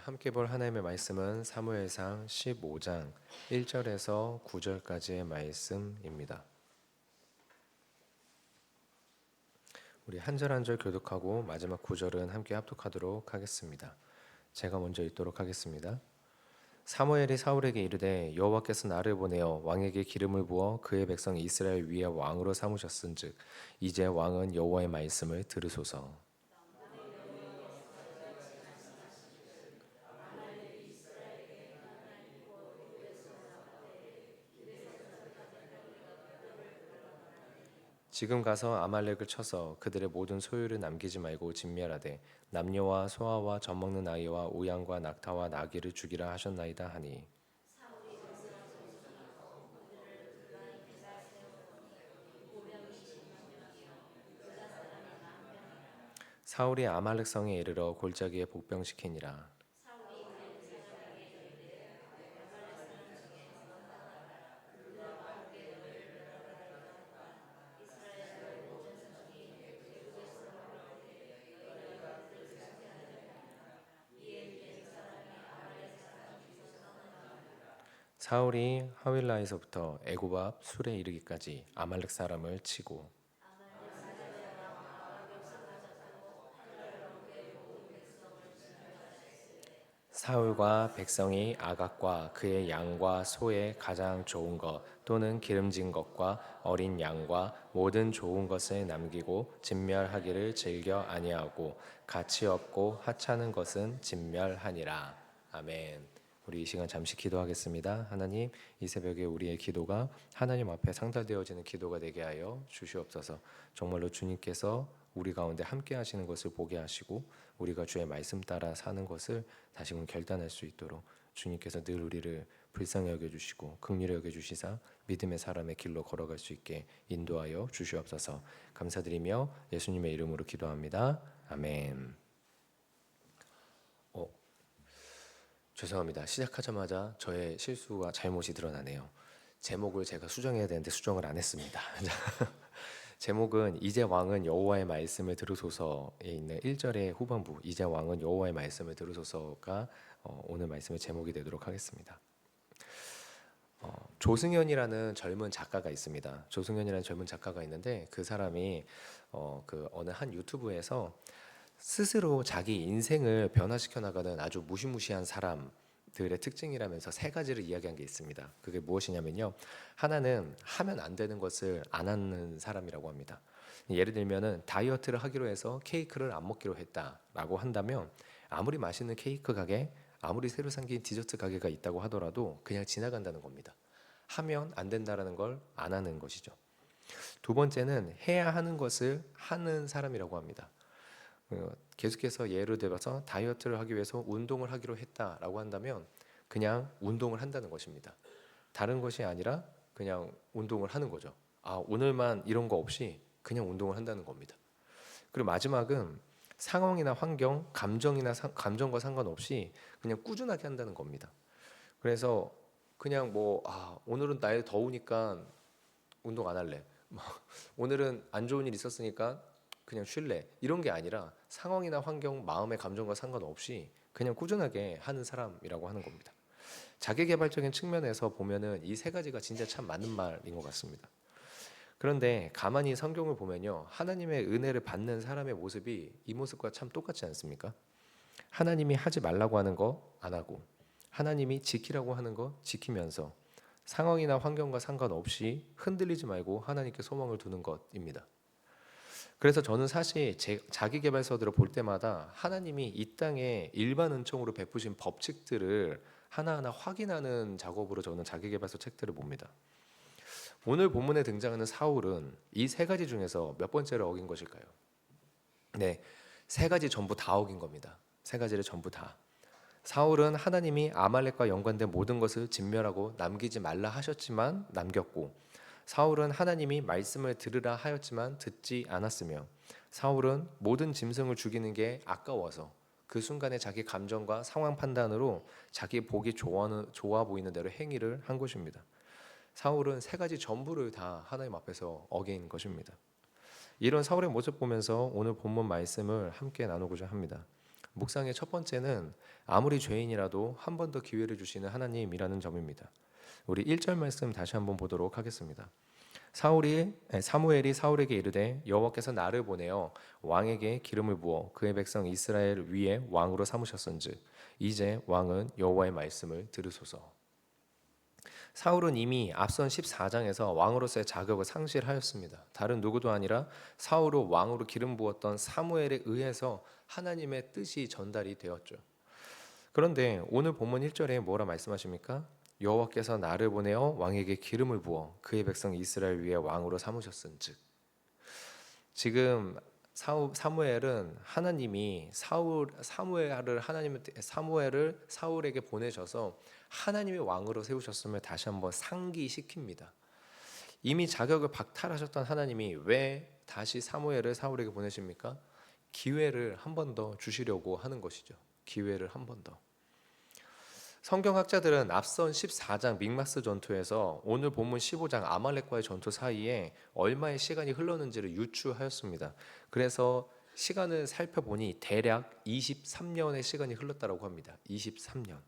함께 볼 하나님의 말씀은 사무엘상 15장 1절에서 9절까지의 말씀입니다. 우리 한 절 한 절 교독하고 마지막 9절은 함께 합독하도록 하겠습니다. 제가 먼저 읽도록 하겠습니다. 사무엘이 사울에게 이르되 여호와께서 나를 보내어 왕에게 기름을 부어 그의 백성 이스라엘 위에 왕으로 삼으셨은즉 이제 왕은 여호와의 말씀을 들으소서. 지금 가서 아말렉을 쳐서 그들의 모든 소유를 남기지 말고 진멸하되 남녀와 소아와 젖먹는 아이와 우양과 낙타와 나귀를 죽이라 하셨나이다 하니 사울이 아말렉 성에 이르러 골짜기에 복병시키니라. 사울이 하윌라에서부터 애굽 앞 술에 이르기까지 아말렉 사람을 치고 사울과 백성이 아각과 그의 양과 소의 가장 좋은 것 또는 기름진 것과 어린 양과 모든 좋은 것을 남기고 진멸하기를 즐겨 아니하고 가치 없고 하찮은 것은 진멸하니라. 아멘. 우리 이 시간 잠시 기도하겠습니다. 하나님, 이 새벽에 우리의 기도가 하나님 앞에 상달되어지는 기도가 되게 하여 주시옵소서. 정말로 주님께서 우리 가운데 함께 하시는 것을 보게 하시고 우리가 주의 말씀 따라 사는 것을 다시금 결단할 수 있도록 주님께서 늘 우리를 불쌍히 여겨주시고 긍휼히 여겨주시사 믿음의 사람의 길로 걸어갈 수 있게 인도하여 주시옵소서. 감사드리며 예수님의 이름으로 기도합니다. 아멘. 죄송합니다. 시작하자마자 저의 실수와 잘못이 드러나네요. 제목을 제가 수정해야 되는데 수정을 안 했습니다. 제목은 이제 왕은 여호와의 말씀을 들으소서에 있는 1절의 후반부 이제 왕은 여호와의 말씀을 들으소서가 오늘 말씀의 제목이 되도록 하겠습니다. 조승현이라는 젊은 작가가 있습니다. 조승현이라는 젊은 작가가 있는데 그 사람이 어느 한 유튜브에서 스스로 자기 인생을 변화시켜 나가는 아주 무시무시한 사람들의 특징이라면서 세 가지를 이야기한 게 있습니다. 그게 무엇이냐면요. 하나는 하면 안 되는 것을 안 하는 사람이라고 합니다. 예를 들면은 다이어트를 하기로 해서 케이크를 안 먹기로 했다라고 한다면 아무리 맛있는 케이크 가게, 아무리 새로 생긴 디저트 가게가 있다고 하더라도 그냥 지나간다는 겁니다. 하면 안 된다라는 걸 안 하는 것이죠. 두 번째는 해야 하는 것을 하는 사람이라고 합니다. 계속해서 예를 들어서 다이어트를 하기 위해서 운동을 하기로 했다라고 한다면 그냥 운동을 한다는 것입니다. 다른 것이 아니라 그냥 운동을 하는 거죠. 오늘만 이런 거 없이 그냥 운동을 한다는 겁니다. 그리고 마지막은 상황이나 환경, 감정과 상관없이 그냥 꾸준하게 한다는 겁니다. 그래서 그냥 오늘은 날이 더우니까 운동 안 할래. 오늘은 안 좋은 일 있었으니까 그냥 쉴래. 이런 게 아니라 상황이나 환경, 마음의 감정과 상관없이 그냥 꾸준하게 하는 사람이라고 하는 겁니다. 자기계발적인 측면에서 보면은 이 세 가지가 진짜 참 맞는 말인 것 같습니다. 그런데 가만히 성경을 보면요. 하나님의 은혜를 받는 사람의 모습이 이 모습과 참 똑같지 않습니까? 하나님이 하지 말라고 하는 거 안 하고 하나님이 지키라고 하는 거 지키면서 상황이나 환경과 상관없이 흔들리지 말고 하나님께 소망을 두는 것입니다. 그래서 저는 사실 자기계발서들을 볼 때마다 하나님이 이 땅에 일반 은총으로 베푸신 법칙들을 하나하나 확인하는 작업으로 저는 자기계발서 책들을 봅니다. 오늘 본문에 등장하는 사울은 이 세 가지 중에서 몇 번째를 어긴 것일까요? 네, 세 가지 전부 다 어긴 겁니다. 세 가지를 전부 다. 사울은 하나님이 아말렉과 연관된 모든 것을 진멸하고 남기지 말라 하셨지만 남겼고, 사울은 하나님이 말씀을 들으라 하였지만 듣지 않았으며, 사울은 모든 짐승을 죽이는 게 아까워서 그 순간에 자기 감정과 상황 판단으로 자기 보기 좋아 보이는 대로 행위를 한 것입니다. 사울은 세 가지 전부를 다 하나님 앞에서 어긴 것입니다. 이런 사울의 모습 보면서 오늘 본문 말씀을 함께 나누고자 합니다. 묵상의 첫 번째는 아무리 죄인이라도 한 번 더 기회를 주시는 하나님이라는 점입니다. 우리 1절 말씀 다시 한번 보도록 하겠습니다. 사무엘이 사울에게 이르되 여호와께서 나를 보내어 왕에게 기름을 부어 그의 백성 이스라엘 위에 왕으로 삼으셨은즉 이제 왕은 여호와의 말씀을 들으소서. 사울은 이미 앞선 14장에서 왕으로서의 자격을 상실하였습니다. 다른 누구도 아니라 사울을 왕으로 기름 부었던 사무엘에 의해서 하나님의 뜻이 전달이 되었죠. 그런데 오늘 본문 1절에 뭐라 말씀하십니까? 여호와께서 나를 보내어 왕에게 기름을 부어 그의 백성 이스라엘 위에 왕으로 삼으셨은즉. 지금 사무엘은 하나님이 사무엘을 사울에게 보내셔서 하나님의 왕으로 세우셨음을 다시 한번 상기시킵니다. 이미 자격을 박탈하셨던 하나님이 왜 다시 사무엘을 사울에게 보내십니까? 기회를 한 번 더 주시려고 하는 것이죠. 기회를 한 번 더. 성경학자들은 앞선 14장 믹마스 전투에서 오늘 본문 15장 아말렉과의 전투 사이에 얼마의 시간이 흘렀는지를 유추하였습니다. 그래서 시간을 살펴보니 대략 23년의 시간이 흘렀다고 합니다. 23년.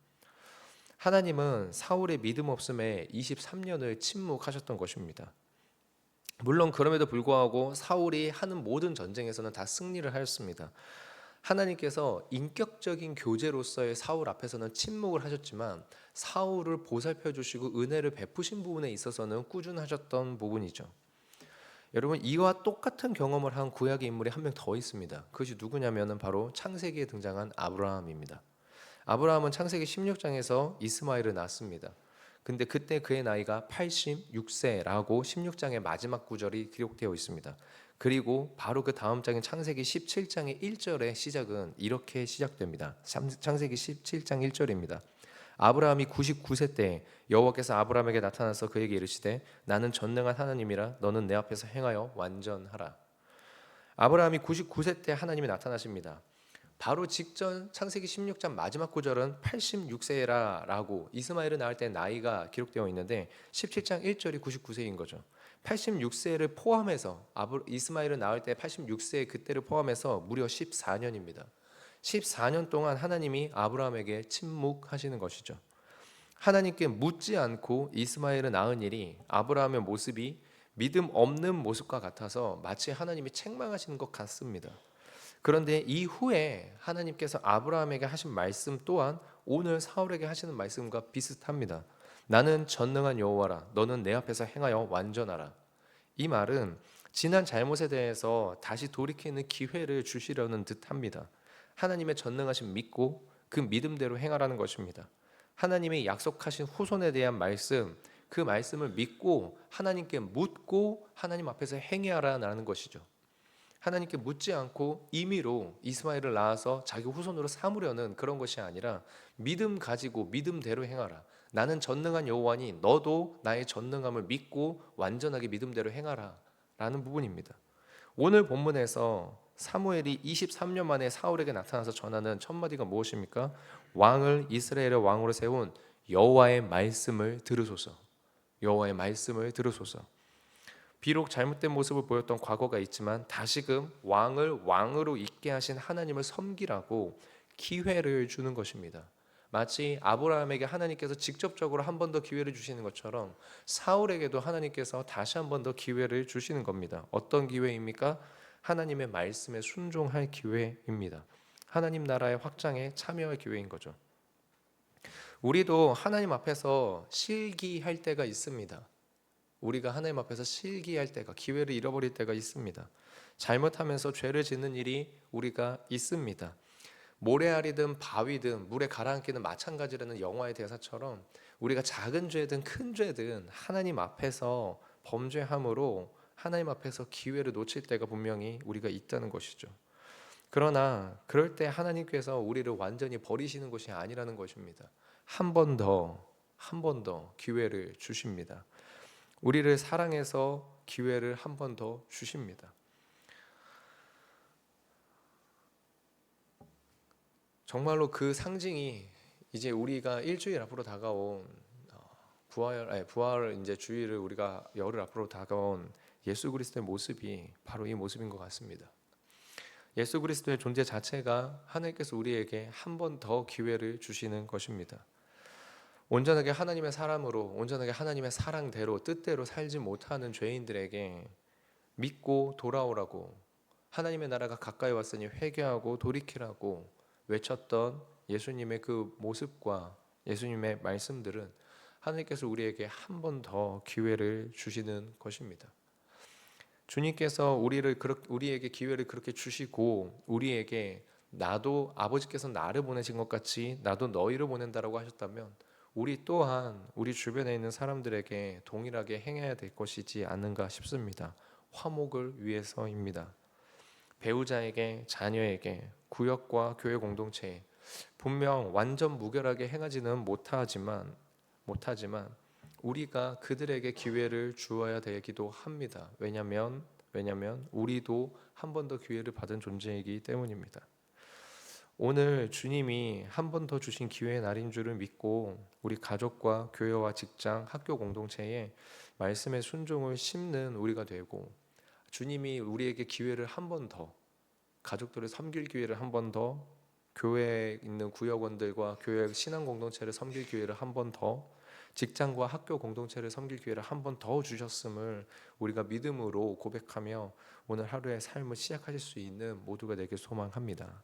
하나님은 사울의 믿음 없음에 23년을 침묵하셨던 것입니다. 물론 그럼에도 불구하고 사울이 하는 모든 전쟁에서는 다 승리를 하였습니다. 하나님께서 인격적인 교제로서의 사울 앞에서는 침묵을 하셨지만 사울을 보살펴 주시고 은혜를 베푸신 부분에 있어서는 꾸준하셨던 부분이죠. 여러분, 이와 똑같은 경험을 한 구약의 인물이 한 명 더 있습니다. 그것이 누구냐면은 바로 창세기에 등장한 아브라함입니다. 아브라함은 창세기 16장에서 이스마엘을 낳았습니다. 근데 그때 그의 나이가 86세라고 16장의 마지막 구절이 기록되어 있습니다. 그리고 바로 그 다음 장인 창세기 17장의 1절의 시작은 이렇게 시작됩니다. 창세기 17장 1절입니다. 아브라함이 99세 때 여호와께서 아브라함에게 나타나서 그에게 이르시되 나는 전능한 하나님이라 너는 내 앞에서 행하여 완전하라. 아브라함이 99세 때 하나님이 나타나십니다. 바로 직전 창세기 16장 마지막 구절은 86세라라고 이스마엘을 낳을 때 나이가 기록되어 있는데 17장 1절이 99세인 거죠. 86세를 포함해서 이스마엘을 낳을 때 86세의 그때를 포함해서 무려 14년입니다. 14년 동안 하나님이 아브라함에게 침묵하시는 것이죠. 하나님께 묻지 않고 이스마엘을 낳은 일이 아브라함의 모습이 믿음 없는 모습과 같아서 마치 하나님이 책망하시는 것 같습니다. 그런데 이후에 하나님께서 아브라함에게 하신 말씀 또한 오늘 사울에게 하시는 말씀과 비슷합니다. 나는 전능한 여호와라 너는 내 앞에서 행하여 완전하라. 이 말은 지난 잘못에 대해서 다시 돌이키는 기회를 주시려는 듯합니다. 하나님의 전능하심 믿고 그 믿음대로 행하라는 것입니다. 하나님이 약속하신 후손에 대한 말씀, 그 말씀을 믿고 하나님께 묻고 하나님 앞에서 행하라는 것이죠. 하나님께 묻지 않고 임의로 이스마엘을 낳아서 자기 후손으로 삼으려는 그런 것이 아니라 믿음 가지고 믿음대로 행하라. 나는 전능한 여호와니 너도 나의 전능함을 믿고 완전하게 믿음대로 행하라 라는 부분입니다. 오늘 본문에서 사무엘이 23년 만에 사울에게 나타나서 전하는 첫 마디가 무엇입니까? 왕을 이스라엘의 왕으로 세운 여호와의 말씀을 들으소서. 여호와의 말씀을 들으소서. 비록 잘못된 모습을 보였던 과거가 있지만 다시금 왕을 왕으로 있게 하신 하나님을 섬기라고 기회를 주는 것입니다. 마치 아브라함에게 하나님께서 직접적으로 한 번 더 기회를 주시는 것처럼 사울에게도 하나님께서 다시 한 번 더 기회를 주시는 겁니다. 어떤 기회입니까? 하나님의 말씀에 순종할 기회입니다. 하나님 나라의 확장에 참여할 기회인 거죠. 우리도 하나님 앞에서 실기할 때가 있습니다. 우리가 하나님 앞에서 실기할 때가, 기회를 잃어버릴 때가 있습니다. 잘못하면서 죄를 짓는 일이 우리가 있습니다. 모래알이든 바위든 물에 가라앉기는 마찬가지라는 영화의 대사처럼 우리가 작은 죄든 큰 죄든 하나님 앞에서 범죄함으로 하나님 앞에서 기회를 놓칠 때가 분명히 우리가 있다는 것이죠. 그러나 그럴 때 하나님께서 우리를 완전히 버리시는 것이 아니라는 것입니다. 한 번 더 기회를 주십니다. 우리를 사랑해서 기회를 한 번 더 주십니다. 정말로 그 상징이 이제 우리가 일주일 앞으로 다가온 부활 이제 주일을 우리가 열흘 앞으로 다가온 예수 그리스도의 모습이 바로 이 모습인 것 같습니다. 예수 그리스도의 존재 자체가 하나님께서 우리에게 한 번 더 기회를 주시는 것입니다. 온전하게 하나님의 사람으로, 온전하게 하나님의 사랑대로 뜻대로 살지 못하는 죄인들에게 믿고 돌아오라고, 하나님의 나라가 가까이 왔으니 회개하고 돌이키라고 외쳤던 예수님의 그 모습과 예수님의 말씀들은 하나님께서 우리에게 한 번 더 기회를 주시는 것입니다. 주님께서 우리에게 기회를 그렇게 주시고 우리에게 나도 아버지께서 나를 보내신 것 같이 나도 너희를 보낸다라고 하셨다면 우리 또한 우리 주변에 있는 사람들에게 동일하게 행해야 될 것이지 않는가 싶습니다. 화목을 위해서입니다. 배우자에게, 자녀에게, 구역과 교회 공동체에 분명 완전 무결하게 행하지는 못하지만 우리가 그들에게 기회를 주어야 되기도 합니다. 왜냐하면 우리도 한 번 더 기회를 받은 존재이기 때문입니다. 오늘 주님이 한 번 더 주신 기회의 날인 줄을 믿고 우리 가족과 교회와 직장, 학교 공동체에 말씀의 순종을 심는 우리가 되고, 주님이 우리에게 기회를 한 번 더, 가족들을 섬길 기회를 한 번 더, 교회에 있는 구역원들과 교회 신앙 공동체를 섬길 기회를 한 번 더, 직장과 학교 공동체를 섬길 기회를 한 번 더 주셨음을 우리가 믿음으로 고백하며 오늘 하루의 삶을 시작하실 수 있는 모두가 되길 소망합니다.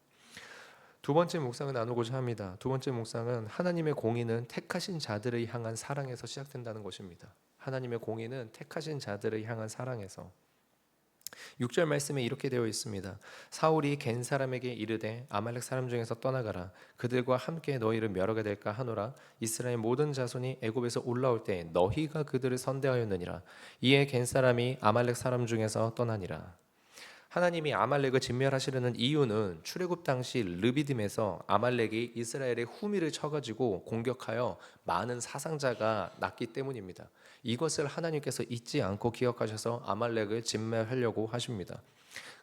두 번째 묵상을 나누고자 합니다. 두 번째 묵상은 하나님의 공의는 택하신 자들을 향한 사랑에서 시작된다는 것입니다. 하나님의 공의는 택하신 자들을 향한 사랑에서. 6절 말씀에 이렇게 되어 있습니다. 사울이 겐 사람에게 이르되 아말렉 사람 중에서 떠나가라. 그들과 함께 너희를 멸하게 될까 하노라. 이스라엘 모든 자손이 애굽에서 올라올 때 너희가 그들을 선대하였느니라. 이에 겐 사람이 아말렉 사람 중에서 떠나니라. 하나님이 아말렉을 진멸하시려는 이유는 출애굽 당시 르비딤에서 아말렉이 이스라엘의 후미를 쳐가지고 공격하여 많은 사상자가 났기 때문입니다. 이것을 하나님께서 잊지 않고 기억하셔서 아말렉을 진멸하려고 하십니다.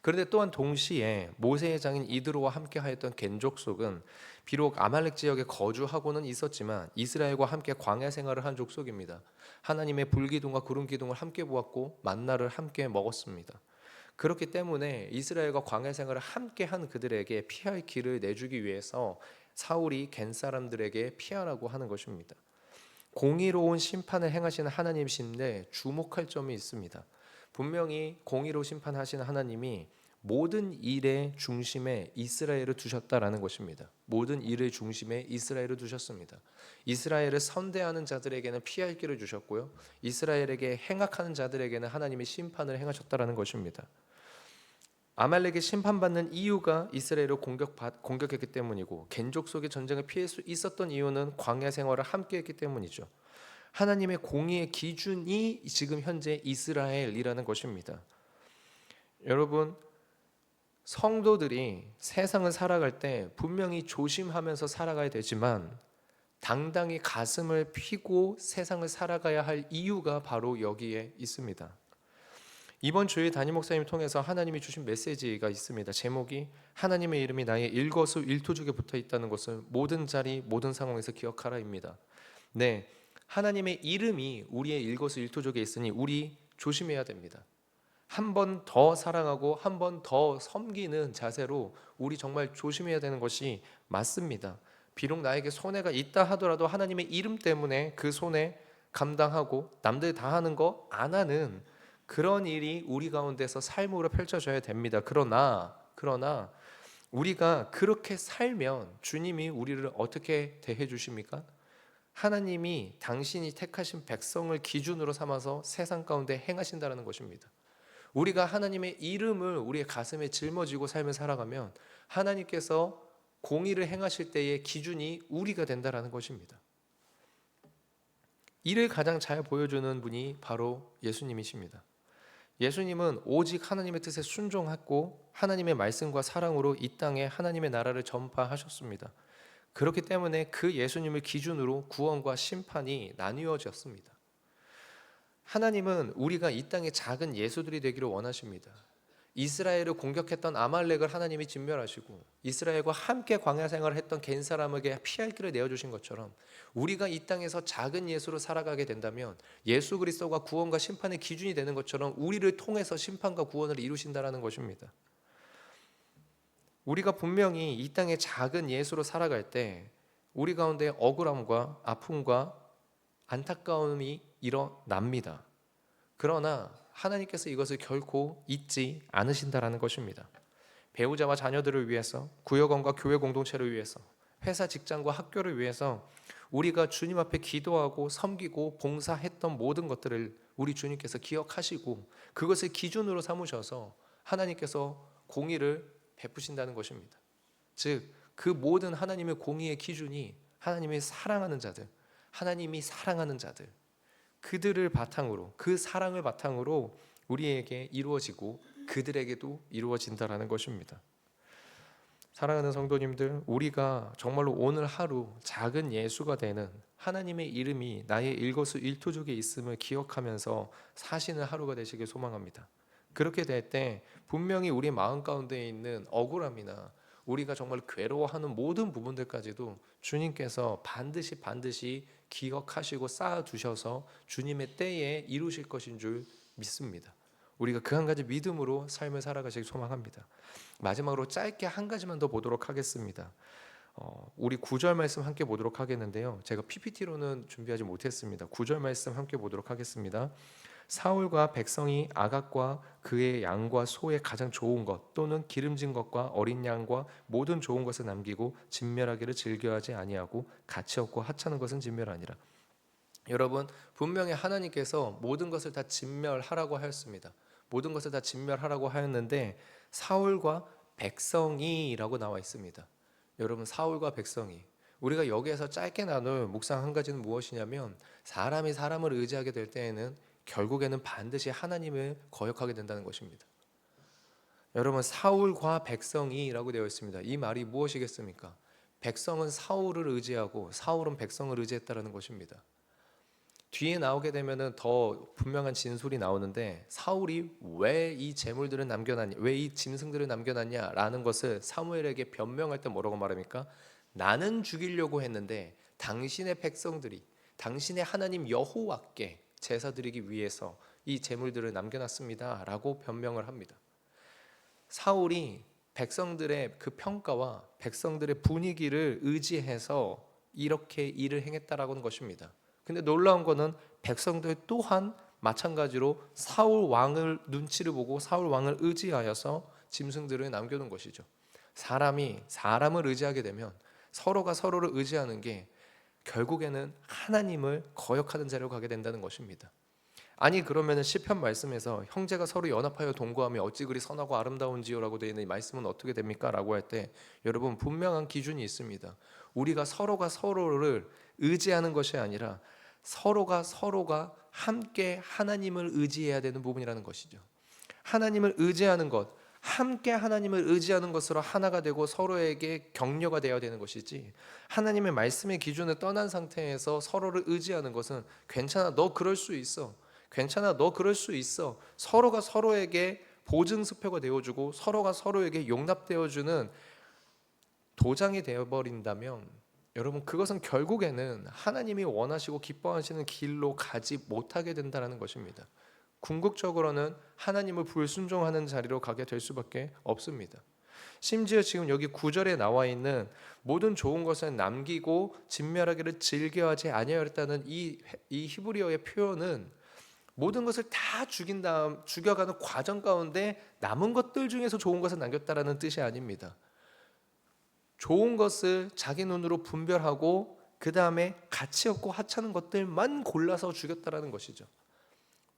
그런데 또한 동시에 모세의 장인 이드로와 함께 하였던 겐 족속은 비록 아말렉 지역에 거주하고는 있었지만 이스라엘과 함께 광야 생활을 한 족속입니다. 하나님의 불기둥과 구름기둥을 함께 보았고 만나를 함께 먹었습니다. 그렇기 때문에 이스라엘과 광야 생활을 함께 한 그들에게 피할 길을 내주기 위해서 사울이 겐 사람들에게 피하라고 하는 것입니다. 공의로운 심판을 행하시는 하나님이신데 주목할 점이 있습니다. 분명히 공의로 심판하시는 하나님이 모든 일의 중심에 이스라엘을 두셨다라는 것입니다. 모든 일의 중심에 이스라엘을 두셨습니다. 이스라엘을 선대하는 자들에게는 피할 길을 주셨고요, 이스라엘에게 행악하는 자들에게는 하나님이 심판을 행하셨다라는 것입니다. 아말렉이 심판받는 이유가 이스라엘을 공격했기 때문이고, 겐족 속의 전쟁을 피할 수 있었던 이유는 광야 생활을 함께했기 때문이죠. 하나님의 공의의 기준이 지금 현재 이스라엘이라는 것입니다. 여러분, 성도들이 세상을 살아갈 때 분명히 조심하면서 살아가야 되지만 당당히 가슴을 펴고 세상을 살아가야 할 이유가 바로 여기에 있습니다. 이번 주에 담임 목사님 통해서 하나님이 주신 메시지가 있습니다. 제목이 하나님의 이름이 나의 일거수일투족에 붙어 있다는 것을 모든 자리 모든 상황에서 기억하라입니다. 네, 하나님의 이름이 우리의 일거수일투족에 있으니 우리 조심해야 됩니다. 한 번 더 사랑하고 한 번 더 섬기는 자세로 우리 정말 조심해야 되는 것이 맞습니다. 비록 나에게 손해가 있다 하더라도 하나님의 이름 때문에 그 손해 감당하고 남들 다 하는 거 안 하는 그런 일이 우리 가운데서 삶으로 펼쳐져야 됩니다. 그러나 우리가 그렇게 살면 주님이 우리를 어떻게 대해 주십니까? 하나님이 당신이 택하신 백성을 기준으로 삼아서 세상 가운데 행하신다는 것입니다. 우리가 하나님의 이름을 우리의 가슴에 짊어지고 삶을 살아가면 하나님께서 공의를 행하실 때의 기준이 우리가 된다는 것입니다. 이를 가장 잘 보여주는 분이 바로 예수님이십니다. 예수님은 오직 하나님의 뜻에 순종했고 하나님의 말씀과 사랑으로 이 땅에 하나님의 나라를 전파하셨습니다. 그렇기 때문에 그 예수님을 기준으로 구원과 심판이 나뉘어졌습니다. 하나님은 우리가 이 땅에 작은 예수들이 되기를 원하십니다. 이스라엘을 공격했던 아말렉을 하나님이 진멸하시고 이스라엘과 함께 광야 생활을 했던 겐 사람에게 피할 길을 내어주신 것처럼 우리가 이 땅에서 작은 예수로 살아가게 된다면 예수 그리스도가 구원과 심판의 기준이 되는 것처럼 우리를 통해서 심판과 구원을 이루신다라는 것입니다. 우리가 분명히 이 땅의 작은 예수로 살아갈 때 우리 가운데 억울함과 아픔과 안타까움이 일어납니다. 그러나 하나님께서 이것을 결코 잊지 않으신다라는 것입니다. 배우자와 자녀들을 위해서, 구역원과 교회 공동체를 위해서, 회사 직장과 학교를 위해서 우리가 주님 앞에 기도하고 섬기고 봉사했던 모든 것들을 우리 주님께서 기억하시고 그것을 기준으로 삼으셔서 하나님께서 공의를 베푸신다는 것입니다. 즉, 그 모든 하나님의 공의의 기준이 하나님이 사랑하는 자들, 하나님이 사랑하는 자들, 그들을 바탕으로, 그 사랑을 바탕으로 우리에게 이루어지고 그들에게도 이루어진다라는 것입니다. 사랑하는 성도님들, 우리가 정말로 오늘 하루 작은 예수가 되는 하나님의 이름이 나의 일거수일투족에 있음을 기억하면서 사시는 하루가 되시길 소망합니다. 그렇게 될 때 분명히 우리 마음 가운데 있는 억울함이나 우리가 정말 괴로워하는 모든 부분들까지도 주님께서 반드시 기억하시고 쌓아두셔서 주님의 때에 이루실 것인 줄 믿습니다. 우리가 그 한 가지 믿음으로 삶을 살아가시길 소망합니다. 마지막으로 짧게 한 가지만 더 보도록 하겠습니다. 우리 9절 말씀 함께 보도록 하겠는데요. 제가 PPT로는 준비하지 못했습니다. 9절 말씀 함께 보도록 하겠습니다. 사울과 백성이 아각과 그의 양과 소의 가장 좋은 것 또는 기름진 것과 어린 양과 모든 좋은 것을 남기고 진멸하기를 즐겨하지 아니하고 가치 없고 하찮은 것은 진멸하니라. 여러분, 분명히 하나님께서 모든 것을 다 진멸하라고 하였습니다. 모든 것을 다 진멸하라고 하였는데 사울과 백성이라고 나와 있습니다. 여러분, 사울과 백성이, 우리가 여기에서 짧게 나눌 묵상 한 가지는 무엇이냐면 사람이 사람을 의지하게 될 때에는 결국에는 반드시 하나님을 거역하게 된다는 것입니다. 여러분, 사울과 백성이라고 되어 있습니다. 이 말이 무엇이겠습니까? 백성은 사울을 의지하고 사울은 백성을 의지했다라는 것입니다. 뒤에 나오게 되면은 더 분명한 진술이 나오는데 사울이 왜 이 재물들을 남겨놨냐, 왜 이 짐승들을 남겨놨냐라는 것을 사무엘에게 변명할 때 뭐라고 말합니까? 나는 죽이려고 했는데 당신의 백성들이 당신의 하나님 여호와께 제사 드리기 위해서 이 재물들을 남겨놨습니다 라고 변명을 합니다. 사울이 백성들의 그 평가와 백성들의 분위기를 의지해서 이렇게 일을 행했다라는 것입니다. 근데 놀라운 거는 백성들 또한 마찬가지로 사울 왕을 눈치를 보고 사울 왕을 의지하여서 짐승들을 남겨놓은 것이죠. 사람이 사람을 의지하게 되면 서로가 서로를 의지하는 게 결국에는 하나님을 거역하는 자리로 가게 된다는 것입니다. 아니 그러면은 시편 말씀에서 형제가 서로 연합하여 동거하며 어찌 그리 선하고 아름다운지요라고 되어 있는 이 말씀은 어떻게 됩니까? 라고 할 때 여러분 분명한 기준이 있습니다. 우리가 서로가 서로를 의지하는 것이 아니라 서로가 함께 하나님을 의지해야 되는 부분이라는 것이죠. 하나님을 의지하는 것, 함께 하나님을 의지하는 것으로 하나가 되고 서로에게 격려가 되어야 되는 것이지, 하나님의 말씀의 기준을 떠난 상태에서 서로를 의지하는 것은 괜찮아, 너 그럴 수 있어, 괜찮아, 너 그럴 수 있어, 서로가 서로에게 보증수표가 되어주고 서로가 서로에게 용납되어주는 도장이 되어버린다면 여러분, 그것은 결국에는 하나님이 원하시고 기뻐하시는 길로 가지 못하게 된다는 것입니다. 궁극적으로는 하나님을 불순종하는 자리로 가게 될 수밖에 없습니다. 심지어 지금 여기 9절에 나와 있는 모든 좋은 것을 남기고 진멸하기를 즐겨하지 아니하였다는 이 히브리어의 표현은 모든 것을 다 죽인 다음 죽여가는 과정 가운데 남은 것들 중에서 좋은 것을 남겼다라는 뜻이 아닙니다. 좋은 것을 자기 눈으로 분별하고 그 다음에 가치 없고 하찮은 것들만 골라서 죽였다라는 것이죠.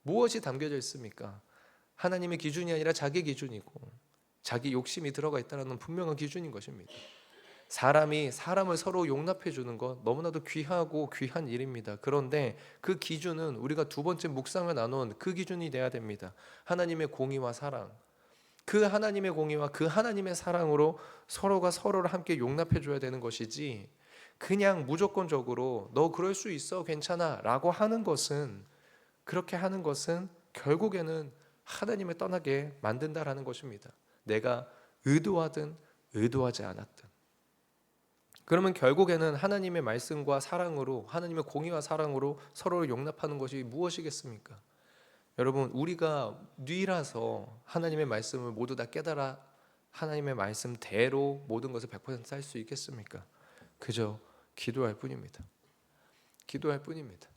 무엇이 담겨져 있습니까? 하나님의 기준이 아니라 자기 기준이고 자기 욕심이 들어가 있다는 분명한 기준인 것입니다. 사람이 사람을 서로 용납해 주는 것 너무나도 귀하고 귀한 일입니다. 그런데 그 기준은 우리가 두 번째 묵상을 나눈 그 기준이 돼야 됩니다. 하나님의 공의와 사랑, 그 하나님의 공의와 그 하나님의 사랑으로 서로가 서로를 함께 용납해 줘야 되는 것이지, 그냥 무조건적으로 너 그럴 수 있어 괜찮아 라고 하는 것은, 그렇게 하는 것은 결국에는 하나님을 떠나게 만든다라는 것입니다. 내가 의도하든 의도하지 않았든. 그러면 결국에는 하나님의 말씀과 사랑으로, 하나님의 공의와 사랑으로 서로를 용납하는 것이 무엇이겠습니까? 여러분, 우리가 뉘라서 하나님의 말씀을 모두 다 깨달아 하나님의 말씀대로 모든 것을 100%할 수 있겠습니까? 그저 기도할 뿐입니다. 기도할 뿐입니다.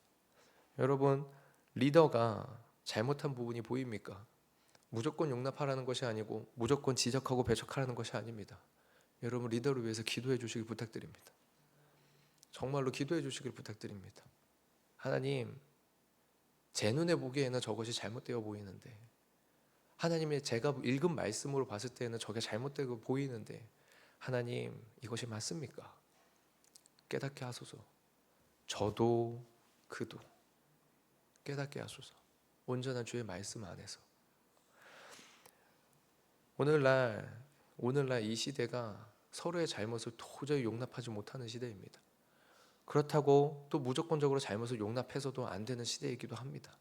여러분, 리더가 잘못한 부분이 보입니까? 무조건 용납하라는 것이 아니고 무조건 지적하고 배척하라는 것이 아닙니다. 여러분, 리더를 위해서 기도해 주시길 부탁드립니다. 정말로 기도해 주시길 부탁드립니다. 하나님, 제 눈에 보기에는 저것이 잘못되어 보이는데, 하나님의 제가 읽은 말씀으로 봤을 때는 저게 잘못되고 보이는데, 하나님, 이것이 맞습니까? 깨닫게 하소서. 저도 그도 깨닫게 하소서. 온전한 주의 말씀 안에서. 오늘날 이 시대가 서로의 잘못을 도저히 용납하지 못하는 시대입니다. 그렇다고 또 무조건적으로 잘못을 용납해서도 안 되는 시대이기도 합니다.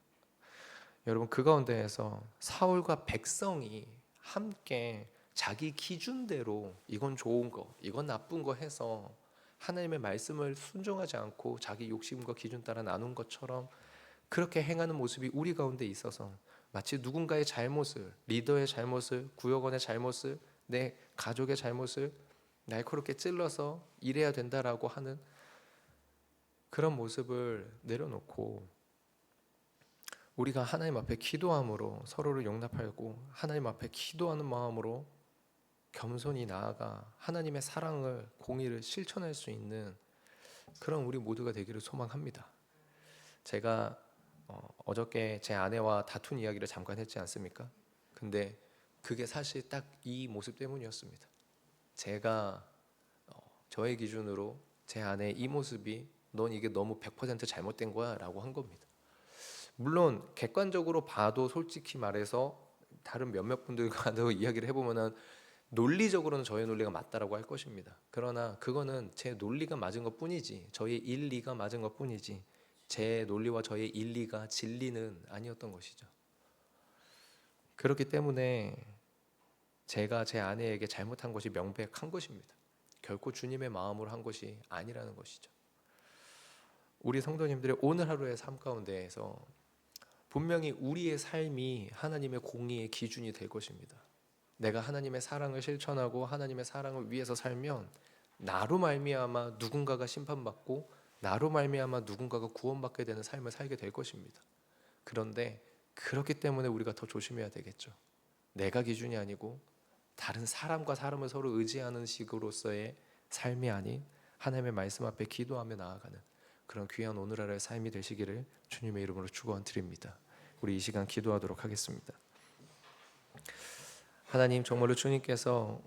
여러분, 그 가운데에서 사울과 백성이 함께 자기 기준대로 이건 좋은 거, 이건 나쁜 거 해서 하나님의 말씀을 순종하지 않고 자기 욕심과 기준 따라 나눈 것처럼 그렇게 행하는 모습이 우리 가운데 있어서 마치 누군가의 잘못을, 리더의 잘못을, 구역원의 잘못을, 내 가족의 잘못을 날카롭게 찔러서 이래야 된다라고 하는 그런 모습을 내려놓고 우리가 하나님 앞에 기도함으로 서로를 용납하고 하나님 앞에 기도하는 마음으로 겸손히 나아가 하나님의 사랑을, 공의를 실천할 수 있는 그런 우리 모두가 되기를 소망합니다. 제가 어저께 제 아내와 다툰 이야기를 잠깐 했지 않습니까? 근데 그게 사실 딱 이 모습 때문이었습니다. 제가 저의 기준으로 제 아내의 이 모습이 넌 이게 너무 100% 잘못된 거야 라고 한 겁니다. 물론 객관적으로 봐도 솔직히 말해서 다른 몇몇 분들과도 이야기를 해보면은 논리적으로는 저의 논리가 맞다라고 할 것입니다. 그러나 그거는 제 논리가 맞은 것 뿐이지, 저의 일리가 맞은 것 뿐이지, 제 논리와 저의 일리가 진리는 아니었던 것이죠. 그렇기 때문에 제가 제 아내에게 잘못한 것이 명백한 것입니다. 결코 주님의 마음으로 한 것이 아니라는 것이죠. 우리 성도님들의 오늘 하루의 삶 가운데에서 분명히 우리의 삶이 하나님의 공의의 기준이 될 것입니다. 내가 하나님의 사랑을 실천하고 하나님의 사랑을 위해서 살면 나로 말미암아 누군가가 심판받고 나로 말미암아 누군가가 구원받게 되는 삶을 살게 될 것입니다. 그런데 그렇기 때문에 우리가 더 조심해야 되겠죠. 내가 기준이 아니고 다른 사람과 사람을 서로 의지하는 식으로서의 삶이 아닌 하나님의 말씀 앞에 기도하며 나아가는 그런 귀한 오늘 하루의 삶이 되시기를 주님의 이름으로 축원드립니다. 우리 이 시간 기도하도록 하겠습니다. 하나님, 정말로 주님께서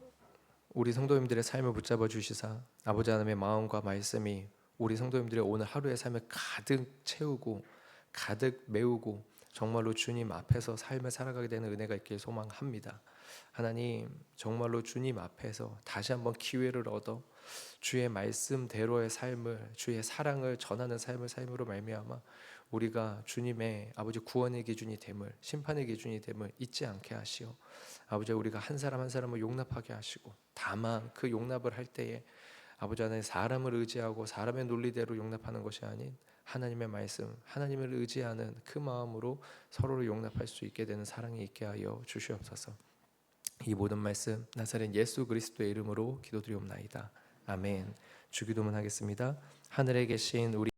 우리 성도님들의 삶을 붙잡아 주시사 아버지 하나님의 마음과 말씀이 우리 성도님들의 오늘 하루의 삶을 가득 채우고 가득 메우고 정말로 주님 앞에서 삶을 살아가게 되는 은혜가 있길 소망합니다. 하나님, 정말로 주님 앞에서 다시 한번 기회를 얻어 주의 말씀대로의 삶을, 주의 사랑을 전하는 삶으로 말미암아 우리가 주님의 아버지 구원의 기준이 됨을, 심판의 기준이 됨을 잊지 않게 하시오. 아버지, 우리가 한 사람 한 사람을 용납하게 하시고, 다만 그 용납을 할 때에 아버지 하나님, 사람을 의지하고 사람의 논리대로 용납하는 것이 아닌 하나님의 말씀, 하나님을 의지하는 그 마음으로 서로를 용납할 수 있게 되는 사랑이 있게 하여 주시옵소서. 이 모든 말씀 나사렛 예수 그리스도의 이름으로 기도드리옵나이다. 아멘. 주기도문 하겠습니다. 하늘에 계신 우리